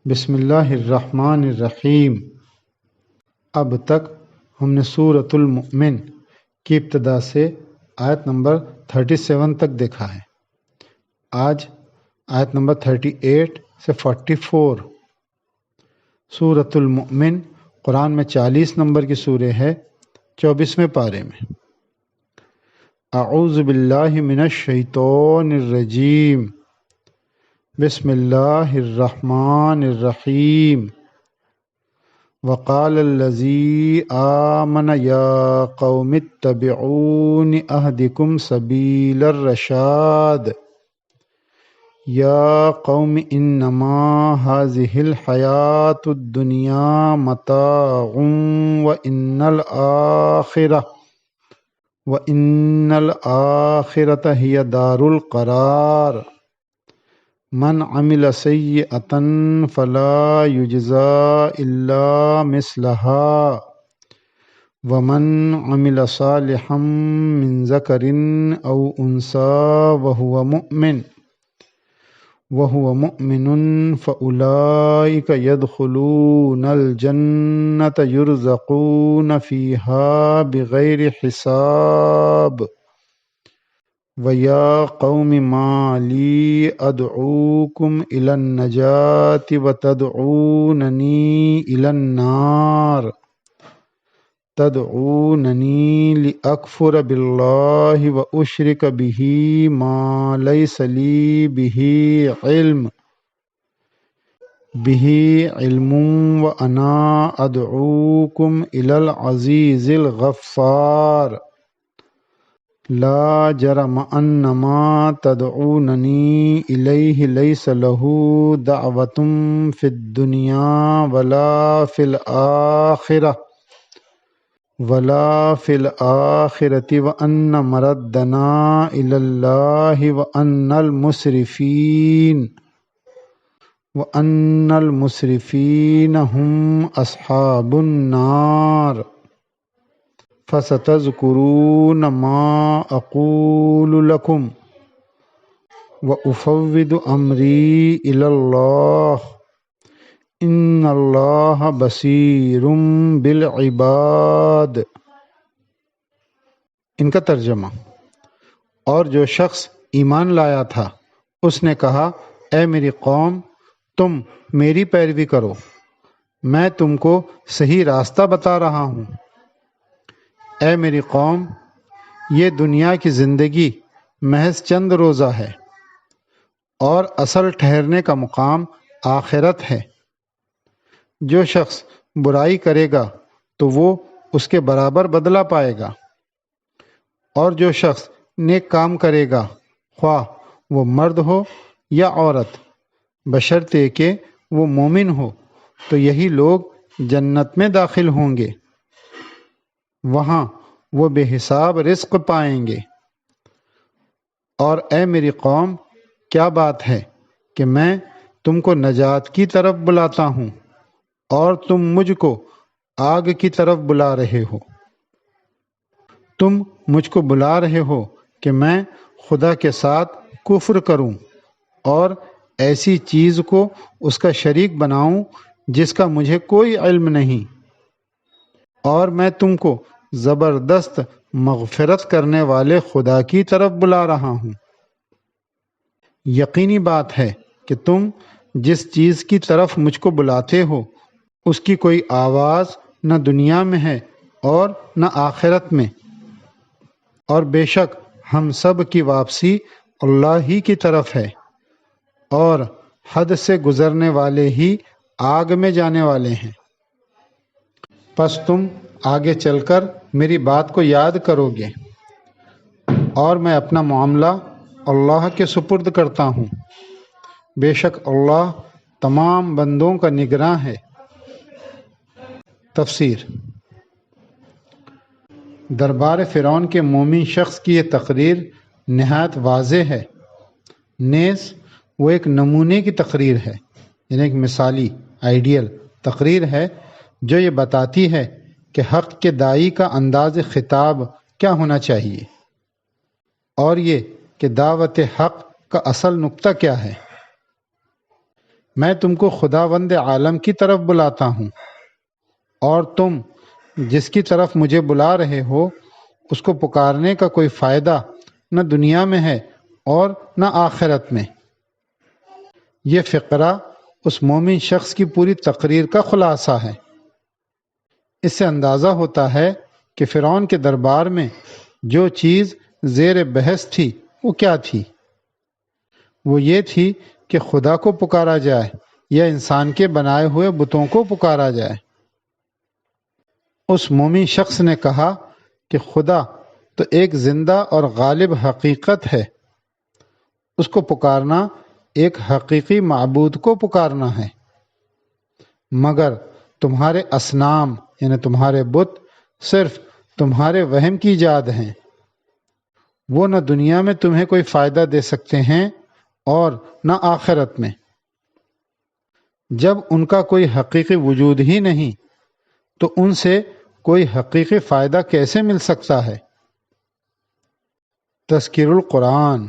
بسم اللہ الرحمن الرحیم۔ اب تک ہم نے سورۃ المؤمن کی ابتدا سے آیت نمبر 37 تک دیکھا ہے۔ آج آیت نمبر 38 سے 44۔ سورۃ المؤمن قرآن میں 40 نمبر کی سورہ ہے، 24ویں پارے میں۔ اعوذ باللہ من الشیطان الرجیم، بسم اللہ الرحمن الرحیم۔ وقال الذی آمن یا قوم اتبعون اہدکم سبیل الرشاد یا قوم انما هذه الحیاۃ الدنیا متاع وإن الآخرة هي دار القرار۔ من عمل سیئۃ فلا یجزی الا مثلها ومن عمل صالحا من ذکر او انثی وهو مؤمن فأولئک يدخلون الجنة يرزقون فيها بغیر حساب۔ وَيَا قَوْمِ مَا لِي أَدْعُوكُمْ إِلَى النَّجَاةِ وَتَدْعُونَنِي إِلَى النَّارِ تَدْعُونَنِي لِأَكْفُرَ بِاللَّهِ وَأُشْرِكَ بِهِ مَا لَيْسَ لِي بِهِ عِلْمٌ وَأَنَا أَدْعُوكُمْ إِلَى الْعَزِيزِ الْغَفَّارِ۔ لا جرم ان ما تدعوننی الیہ لیس لہ دعوۃ فی الدنیا ولا فی الآخرۃ وان مردنا الی اللہ وان المسرفین هم اصحاب النار۔ فستذکرون ما اقول لکم وافوض امری الی اللہ ان اللہ بصیر بالعباد۔ ان کا ترجمہ: اور جو شخص ایمان لایا تھا اس نے کہا، اے میری قوم، تم میری پیروی کرو، میں تم کو صحیح راستہ بتا رہا ہوں۔ اے میری قوم، یہ دنیا کی زندگی محض چند روزہ ہے اور اصل ٹھہرنے کا مقام آخرت ہے۔ جو شخص برائی کرے گا تو وہ اس کے برابر بدلہ پائے گا، اور جو شخص نیک کام کرے گا، خواہ وہ مرد ہو یا عورت، بشرطے کہ وہ مومن ہو، تو یہی لوگ جنت میں داخل ہوں گے۔ وہاں وہ بے حساب رزق پائیں گے۔ اور اے میری قوم، کیا بات ہے کہ میں تم کو نجات کی طرف بلاتا ہوں اور تم مجھ کو آگ کی طرف بلا رہے ہو۔ تم مجھ کو بلا رہے ہو کہ میں خدا کے ساتھ کفر کروں اور ایسی چیز کو اس کا شریک بناؤں جس کا مجھے کوئی علم نہیں، اور میں تم کو زبردست مغفرت کرنے والے خدا کی طرف بلا رہا ہوں۔ یقینی بات ہے کہ تم جس چیز کی طرف مجھ کو بلاتے ہو اس کی کوئی آواز نہ دنیا میں ہے اور نہ آخرت میں، اور بے شک ہم سب کی واپسی اللہ ہی کی طرف ہے، اور حد سے گزرنے والے ہی آگ میں جانے والے ہیں۔ پس تم آگے چل کر میری بات کو یاد کرو گے، اور میں اپنا معاملہ اللہ کے سپرد کرتا ہوں۔ بے شک اللہ تمام بندوں کا نگراں ہے۔ تفسیر: دربار فرعون کے مومن شخص کی یہ تقریر نہایت واضح ہے، نیز وہ ایک نمونے کی تقریر ہے، یعنی ایک مثالی آئیڈیل تقریر ہے جو یہ بتاتی ہے کہ حق کے داعی کا انداز خطاب کیا ہونا چاہیے، اور یہ کہ دعوت حق کا اصل نقطہ کیا ہے۔ میں تم کو خداوند عالم کی طرف بلاتا ہوں، اور تم جس کی طرف مجھے بلا رہے ہو اس کو پکارنے کا کوئی فائدہ نہ دنیا میں ہے اور نہ آخرت میں۔ یہ فقرہ اس مومن شخص کی پوری تقریر کا خلاصہ ہے۔ اس سے اندازہ ہوتا ہے کہ فرعون کے دربار میں جو چیز زیر بحث تھی وہ کیا تھی۔ وہ یہ تھی کہ خدا کو پکارا جائے یا انسان کے بنائے ہوئے بتوں کو پکارا جائے۔ اس مومن شخص نے کہا کہ خدا تو ایک زندہ اور غالب حقیقت ہے، اس کو پکارنا ایک حقیقی معبود کو پکارنا ہے، مگر تمہارے اصنام یعنی تمہارے بت صرف تمہارے وہم کی ایجاد ہیں، وہ نہ دنیا میں تمہیں کوئی فائدہ دے سکتے ہیں اور نہ آخرت میں۔ جب ان کا کوئی حقیقی وجود ہی نہیں تو ان سے کوئی حقیقی فائدہ کیسے مل سکتا ہے؟ تذکیر القرآن